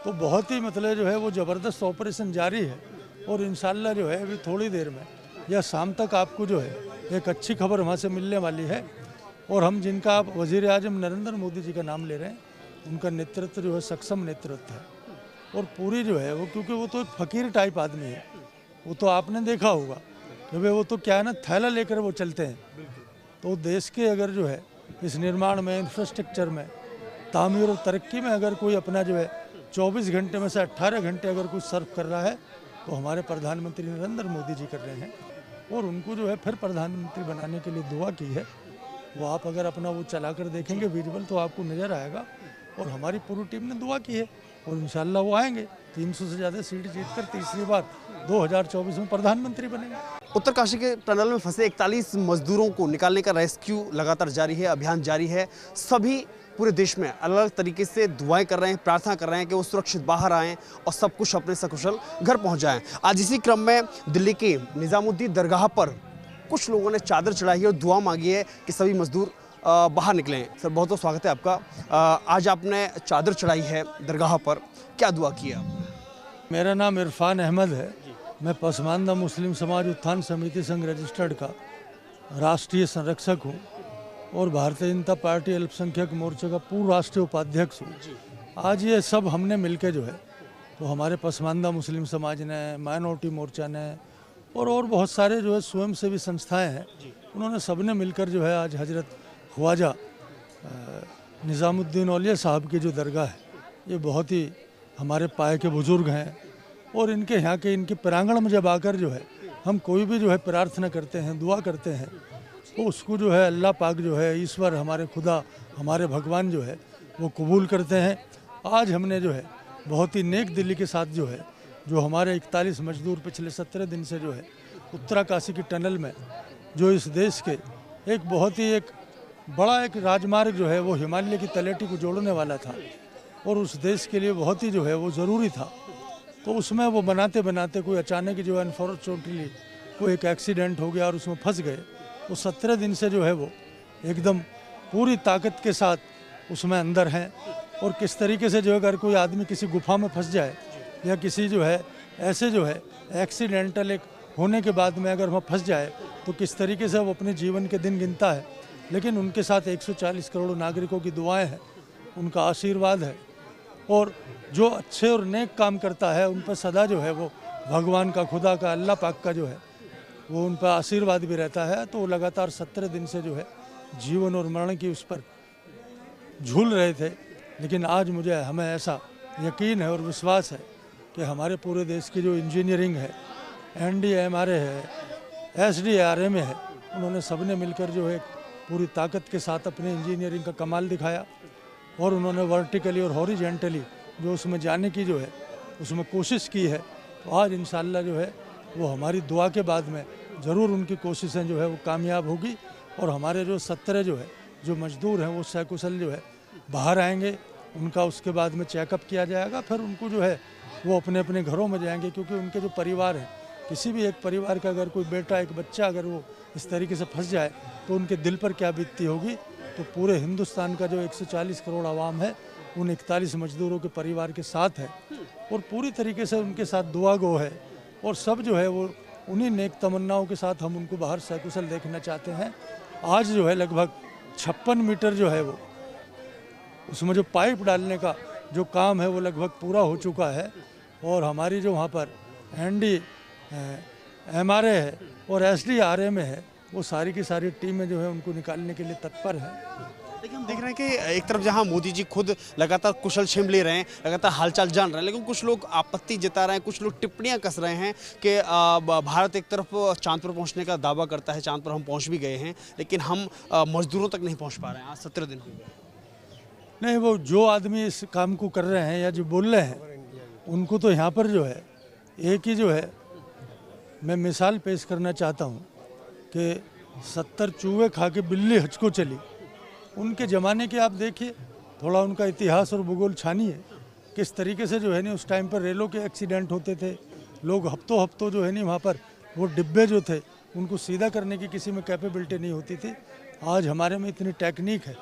तो बहुत ही मतलब जो है वो ज़बरदस्त ऑपरेशन जारी है और इंशाल्लाह जो है अभी थोड़ी देर में या शाम तक आपको जो है एक अच्छी खबर वहाँ से मिलने वाली है। और हम जिनका आप वज़ीर आज़म नरेंद्र मोदी जी का नाम ले रहे हैं, उनका नेतृत्व जो है सक्षम नेतृत्व है और पूरी जो है वो, क्योंकि वो तो एक फ़कीर टाइप आदमी है, वो तो आपने देखा होगा कि भाई वो तो क्या है ना, थैला लेकर वो चलते हैं। तो देश के अगर जो है इस निर्माण में, इंफ्रास्ट्रक्चर में, तामीर और तरक्की में अगर कोई अपना जो है 24 घंटे में से 18 घंटे अगर कुछ सर्व कर रहा है तो हमारे प्रधानमंत्री नरेंद्र मोदी जी कर रहे हैं। और उनको जो है फिर प्रधानमंत्री बनाने के लिए दुआ की है। वो आप अगर अपना वो चला कर देखेंगे विजुअल तो आपको नज़र आएगा। और हमारी पूरी टीम ने दुआ की है और इंशाल्लाह वो आएंगे 300 से ज़्यादा सीट जीतकर तीसरी बार 2024 में प्रधानमंत्री बनेंगे। उत्तरकाशी के टनल में फंसे 41 मजदूरों को निकालने का रेस्क्यू लगातार जारी है, अभियान जारी है। सभी पूरे देश में अलग अलग तरीके से दुआएं कर रहे हैं, प्रार्थना कर रहे हैं कि वो सुरक्षित बाहर आएं और सब कुछ अपने सकुशल घर पहुंच जाएं। आज इसी क्रम में दिल्ली के निजामुद्दीन दरगाह पर कुछ लोगों ने चादर चढ़ाई है और दुआ मांगी है कि सभी मजदूर बाहर निकलें। सर, बहुत बहुत स्वागत है आपका। आज आपने चादर चढ़ाई है दरगाह पर, क्या दुआ की है? मेरा नाम इरफान अहमद है। मैं पसमानदा मुस्लिम समाज उत्थान समिति संघ रजिस्टर्ड का राष्ट्रीय संरक्षक हूँ और भारतीय जनता पार्टी अल्पसंख्यक मोर्चे का पूर्व राष्ट्रीय उपाध्यक्ष हूँ। आज ये सब हमने मिलकर जो है, तो हमारे पसमानदा मुस्लिम समाज ने, माइनॉरिटी मोर्चा ने और बहुत सारे जो है स्वयंसेवी संस्थाएं हैं, उन्होंने सबने मिलकर जो है आज हजरत ख्वाजा निज़ामुद्दीन औलिया साहब की जो दरगाह है, ये बहुत ही हमारे पाए के बुजुर्ग हैं और इनके यहाँ के इनके प्रांगण में जब आकर जो है हम कोई भी जो है प्रार्थना करते हैं, दुआ करते हैं, तो उसको जो है अल्लाह पाक जो है, ईश्वर, हमारे खुदा, हमारे भगवान जो है वो कबूल करते हैं। आज हमने जो है बहुत ही नेक दिली के साथ जो है, जो हमारे 41 मजदूर पिछले 17 दिन से जो है उत्तरकाशी की टनल में, जो इस देश के एक बहुत ही एक बड़ा एक राजमार्ग जो है वो हिमालय की तलेटी को जोड़ने वाला था और उस देश के लिए बहुत ही जो है वो ज़रूरी था, तो उसमें वो बनाते बनाते कोई अचानक जो है अनफॉर्चुनेटली कोई एक एक्सीडेंट हो गया और उसमें फंस गए। तो 17 दिन से जो है वो एकदम पूरी ताकत के साथ उसमें अंदर हैं। और किस तरीके से जो है अगर कोई आदमी किसी गुफा में फंस जाए या किसी जो है ऐसे जो है एक्सीडेंटल एक होने के बाद में अगर वहाँ फंस जाए तो किस तरीके से वो अपने जीवन के दिन गिनता है, लेकिन उनके साथ 140 करोड़ नागरिकों की दुआएं हैं, उनका आशीर्वाद है और जो अच्छे और नेक काम करता है उन पर सदा जो है वो भगवान का, खुदा का, अल्लाह पाक का जो है वो उन पर आशीर्वाद भी रहता है। तो लगातार 17 दिन से जो है जीवन और मरण की उस पर झूल रहे थे, लेकिन आज हमें ऐसा यकीन है और विश्वास है कि हमारे पूरे देश की जो इंजीनियरिंग है, NDMRA है, SDRMA है, उन्होंने सबने मिलकर जो है पूरी ताकत के साथ अपने इंजीनियरिंग का कमाल दिखाया और उन्होंने वर्टिकली और हॉरिजेंटली जो उसमें जाने की जो है उसमें कोशिश की है। तो आज इंशाल्लाह जो है वो हमारी दुआ के बाद में ज़रूर उनकी कोशिशें जो है वो कामयाब होगी और हमारे जो 17 जो है जो मजदूर हैं वो सकुशल जो है बाहर आएंगे। उनका उसके बाद में चेकअप किया जाएगा, फिर उनको जो है वो अपने अपने घरों में जाएंगे, क्योंकि उनके जो परिवार हैं, किसी भी एक परिवार का अगर कोई बेटा, एक बच्चा अगर वो इस तरीके से फंस जाए तो उनके दिल पर क्या बीतती होगी। तो पूरे हिंदुस्तान का जो 140 करोड़ आवाम है उन 41 मजदूरों के परिवार के साथ है और पूरी तरीके से उनके साथ दुआ गो है और सब जो है वो उन्हीं नेक तमन्नाओं के साथ हम उनको बाहर सकुशल देखना चाहते हैं। आज जो है लगभग 56 मीटर जो है वो उसमें जो पाइप डालने का जो काम है वो लगभग पूरा हो चुका है और हमारी जो वहाँ पर NDMRA है और SDRMA है, वो सारी की सारी टीमें जो है उनको निकालने के लिए तत्पर है। देखिए, हम देख रहे हैं कि एक तरफ जहां मोदी जी खुद लगातार कुशल क्षेम ले रहे हैं, लगातार हालचाल जान रहे हैं, लेकिन कुछ लोग आपत्ति जता रहे हैं, कुछ लोग टिप्पणियां कस रहे हैं कि भारत एक तरफ चांद पर पहुंचने का दावा करता है, चांद पर हम पहुंच भी गए हैं, लेकिन हम मजदूरों तक नहीं पहुंच पा रहे हैं। आज 17 दिन हो गए। नहीं, वो जो आदमी इस काम को कर रहे हैं या जो बोल रहे हैं उनको तो यहाँ पर जो है एक ही जो है मैं मिसाल पेश करना चाहता हूँ कि 70 चूहे खा के बिल्ली हज को चली। उनके ज़माने के आप देखिए, थोड़ा उनका इतिहास और भूगोल छानिए, किस तरीके से जो है नहीं उस टाइम पर रेलों के एक्सीडेंट होते थे, लोग हफ्तों जो है नहीं वहाँ पर वो डिब्बे जो थे उनको सीधा करने की किसी में कैपेबिलिटी नहीं होती थी। आज हमारे में इतनी टेक्निक है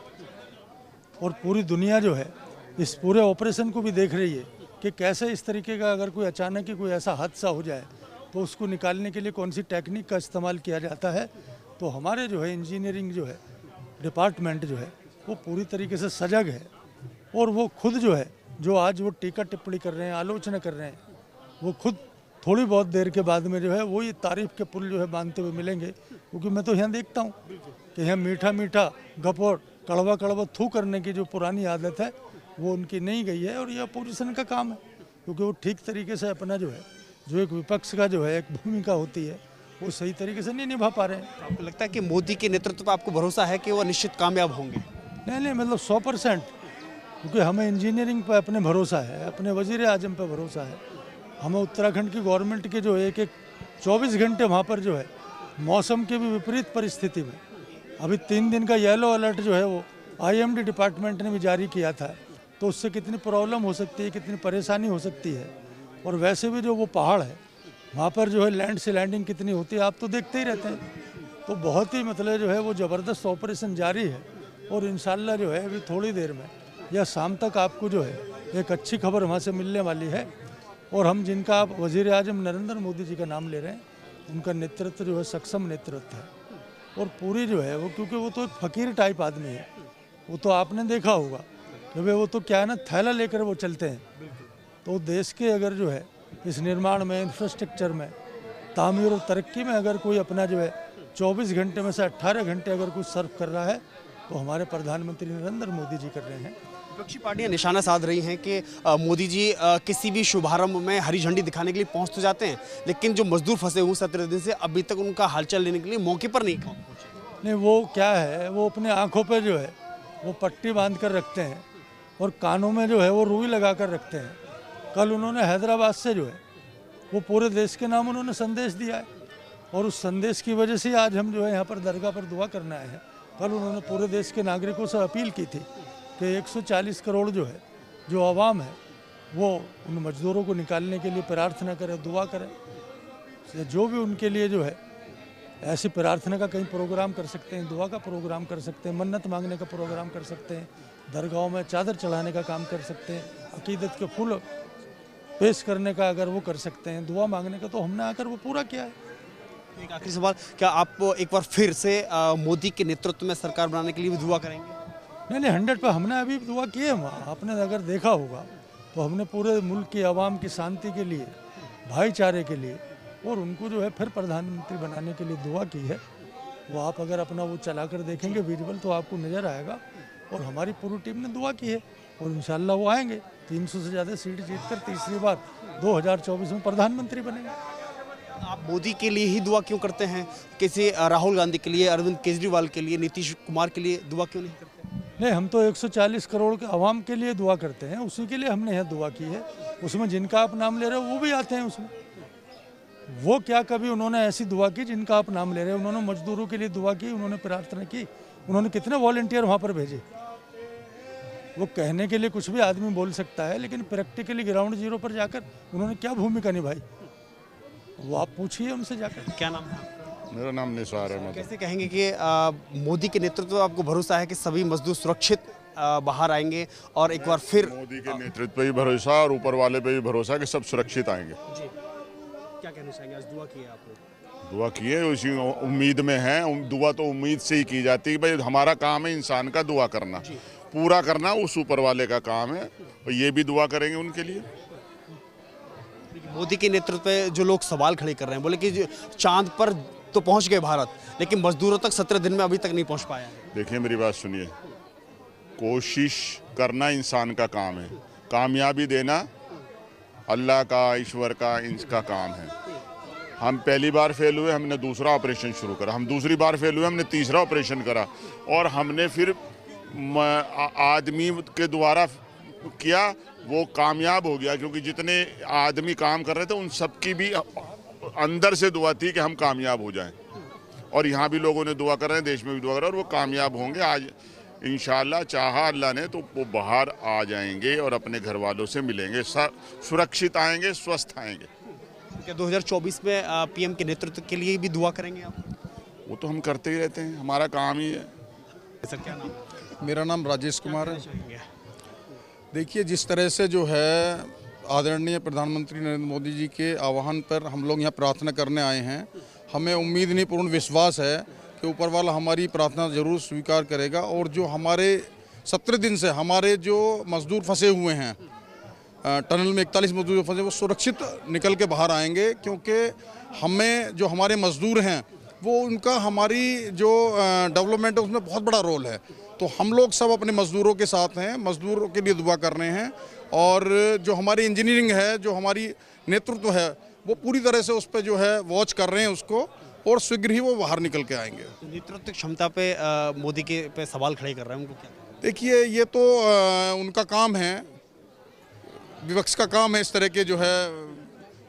और पूरी दुनिया जो है इस पूरे ऑपरेशन को भी देख रही है कि कैसे इस तरीके का अगर कोई अचानक ही कोई ऐसा हादसा हो जाए तो उसको निकालने के लिए कौन सी टेक्निक का इस्तेमाल किया जाता है। तो हमारे जो है इंजीनियरिंग जो है डिपार्टमेंट जो है वो पूरी तरीके से सजग है, और वो खुद जो है जो आज वो टीका टिप्पणी कर रहे हैं, आलोचना कर रहे हैं, वो खुद थोड़ी बहुत देर के बाद में जो है वो ये तारीफ के पुल जो है बांधते हुए मिलेंगे। क्योंकि मैं तो यहाँ देखता हूँ कि यहाँ मीठा मीठा गपोर कड़वा कड़वा थू करने की जो पुरानी आदत है वो उनकी नहीं गई है, और ये अपोजिशन का काम है। क्योंकि वो ठीक तरीके से अपना जो है जो एक विपक्ष का जो है एक भूमिका होती है वो सही तरीके से नहीं निभा पा रहे हैं। आपको लगता है कि मोदी के नेतृत्व पर आपको भरोसा है कि वो निश्चित कामयाब होंगे? नहीं मतलब 100%, क्योंकि हमें इंजीनियरिंग पर अपने भरोसा है, अपने वजीर आजम पर भरोसा है, हमें उत्तराखंड की गवर्नमेंट के जो एक 24 घंटे वहाँ पर जो है मौसम की भी विपरीत परिस्थिति में अभी 3 दिन का येलो अलर्ट जो है वो IMD डिपार्टमेंट ने भी जारी किया था। तो उससे कितनी प्रॉब्लम हो सकती है, कितनी परेशानी हो सकती है। और वैसे भी जो वो पहाड़ है वहाँ पर जो है लैंड से लैंडिंग कितनी होती है आप तो देखते ही रहते हैं। तो बहुत ही मतलब जो है वो ज़बरदस्त ऑपरेशन जारी है, और इंशाल्लाह जो है अभी थोड़ी देर में या शाम तक आपको जो है एक अच्छी खबर वहाँ से मिलने वाली है। और हम जिनका आप वज़ीर आज़म नरेंद्र मोदी जी का नाम ले रहे हैं उनका नेतृत्व जो है सक्षम नेतृत्व है, और पूरी जो है वो क्योंकि वो तो एक फ़कीर टाइप आदमी है। वो तो आपने देखा होगा कि भाई वो तो क्या है ना थैला लेकर वो चलते हैं। तो देश के अगर जो है इस निर्माण में, इंफ्रास्ट्रक्चर में, तामीर और तरक्की में अगर कोई अपना जो है 24 घंटे में से 18 घंटे अगर कुछ सर्व कर रहा है तो हमारे प्रधानमंत्री नरेंद्र मोदी जी कर रहे हैं। विपक्षी पार्टियां निशाना साध रही हैं कि मोदी जी किसी भी शुभारंभ में हरी झंडी दिखाने के लिए पहुंच तो जाते हैं, लेकिन जो मजदूर फंसे हुए 17 दिन से अभी तक उनका हालचाल लेने के लिए मौके पर नहीं पहुंचे। नहीं वो क्या है वो अपने आँखों पर जो है वो पट्टी बांध कर रखते हैं और कानों में जो है वो रुई लगा कर रखते हैं। कल उन्होंने हैदराबाद से जो है वो पूरे देश के नाम उन्होंने संदेश दिया है, और उस संदेश की वजह से आज हम जो है यहाँ पर दरगाह पर दुआ करने आए हैं। कल उन्होंने पूरे देश के नागरिकों से अपील की थी कि 140 करोड़ जो है जो आवाम है वो उन मजदूरों को निकालने के लिए प्रार्थना करे, दुआ करे। जो भी उनके लिए जो है ऐसी प्रार्थना का कहीं प्रोग्राम कर सकते हैं, दुआ का प्रोग्राम कर सकते हैं, मन्नत मांगने का प्रोग्राम कर सकते हैं, दरगाहों में चादर चढ़ाने का काम कर सकते हैं, अकीदत के फूल पेश करने का अगर वो कर सकते हैं, दुआ मांगने का, तो हमने आकर वो पूरा किया है। एक आखिरी सवाल, क्या आप एक बार फिर से मोदी के नेतृत्व में सरकार बनाने के लिए भी दुआ करेंगे? नहीं 100 पर हमने अभी दुआ की है। वहाँ आपने अगर देखा होगा तो हमने पूरे मुल्क की आवाम की शांति के लिए, भाईचारे के लिए और उनको जो है फिर प्रधानमंत्री बनाने के लिए दुआ की है। वो आप अगर अपना वो चला कर देखेंगे विजुअल तो आपको नज़र आएगा। और हमारी पूरी टीम ने दुआ की है और इंशाल्लाह वो आएंगे 300 से ज़्यादा सीट जीतकर तीसरी बार 2024 में प्रधानमंत्री बनेंगे। आप मोदी के लिए ही दुआ क्यों करते हैं? किसी राहुल गांधी के लिए, अरविंद केजरीवाल के लिए, नीतीश कुमार के लिए दुआ क्यों नहीं करते? नहीं, हम तो 140 करोड़ के आवाम के लिए दुआ करते हैं, उसी के लिए हमने यहाँ दुआ की है। उसमें जिनका आप नाम ले रहे हो वो भी आते हैं उसमें। वो क्या कभी उन्होंने ऐसी दुआ की जिनका आप नाम ले रहे हो? उन्होंने मजदूरों के लिए दुआ की, उन्होंने प्रार्थना की, उन्होंने कितने वॉलंटियर वहाँ पर भेजे। वो कहने के लिए कुछ भी आदमी बोल सकता है, लेकिन प्रैक्टिकली ग्राउंड जीरो पर जाकर उन्होंने क्या भूमिका निभाई वो आप पूछिए उनसे जाकर। क्या नाम है? मेरा नाम निसार है। कैसे कहेंगे कि मोदी के नेतृत्व में आपको भरोसा है कि सभी मजदूर सुरक्षित बाहर आएंगे? और एक बार फिर मोदी के नेतृत्व पे भी भरोसा और ऊपर वाले पे भी भरोसा कि सब सुरक्षित आएंगे। जी, क्या कहना चाहेंगे? आज दुआ की है आपने? दुआ की है, उसी उम्मीद में है। दुआ तो उम्मीद से ही की जाती है। भाई हमारा काम है इंसान का दुआ करना, पूरा करना उस ऊपर वाले का काम है, और ये भी दुआ करेंगे उनके लिए। मोदी के नेतृत्व पे जो लोग सवाल खड़े कर रहे हैं, बोले कि चांद पर तो पहुंच गए भारत, लेकिन मजदूरों तक 17 दिन में अभी तक नहीं पहुंच पाया है। देखिए मेरी बात सुनिए, कोशिश करना इंसान का काम है, कामयाबी देना अल्लाह का, ईश्वर का, इनका काम है। हम पहली बार फेल हुए, हमने दूसरा ऑपरेशन शुरू करा, हम दूसरी बार फेल हुए, हमने तीसरा ऑपरेशन करा, और हमने फिर आदमी के द्वारा किया, वो कामयाब हो गया। क्योंकि जितने आदमी काम कर रहे थे उन सबकी भी अंदर से दुआ थी कि हम कामयाब हो जाएं, और यहाँ भी लोगों ने दुआ कर रहे हैं, देश में भी दुआ कर रहे हैं, और वो कामयाब होंगे। आज इंशाल्लाह चाहा अल्लाह ने तो वो बाहर आ जाएंगे और अपने घर वालों से मिलेंगे, सुरक्षित आएंगे, स्वस्थ आएंगे। क्या 2024 में पीएम के नेतृत्व के लिए भी दुआ करेंगे आप? वो तो हम करते ही रहते हैं, हमारा काम ही है। सर क्या नाम? मेरा नाम राजेश कुमार है। देखिए जिस तरह से जो है आदरणीय प्रधानमंत्री नरेंद्र मोदी जी के आह्वान पर हम लोग यहाँ प्रार्थना करने आए हैं। हमें उम्मीद नहीं, पूर्ण विश्वास है कि ऊपर वाला हमारी प्रार्थना ज़रूर स्वीकार करेगा और जो हमारे 17 दिन से हमारे जो मज़दूर फंसे हुए हैं टनल में, 41 मजदूर फंसे, वो सुरक्षित निकल के बाहर आएंगे। क्योंकि हमें जो हमारे मज़दूर हैं वो उनका हमारी जो डेवलपमेंट है उसमें बहुत बड़ा रोल है। तो हम लोग सब अपने मज़दूरों के साथ हैं, मज़दूरों के लिए दुआ कर रहे हैं। और जो हमारी इंजीनियरिंग है, जो हमारी नेतृत्व है, वो पूरी तरह से उस पर जो है वॉच कर रहे हैं उसको, और शीघ्र ही वो बाहर निकल के आएंगे। नेतृत्व क्षमता पे मोदी के पे सवाल खड़े कर रहे हैं, उनको क्या? देखिए, ये तो उनका काम है, विपक्ष का काम है इस तरह के जो है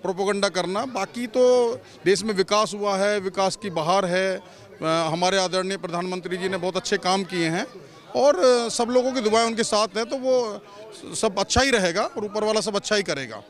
प्रोपेगेंडा करना। बाकी तो देश में विकास हुआ है, विकास की बहार है। हमारे आदरणीय प्रधानमंत्री जी ने बहुत अच्छे काम किए हैं और सब लोगों की दुआएं उनके साथ हैं, तो वो सब अच्छा ही रहेगा और ऊपर वाला सब अच्छा ही करेगा।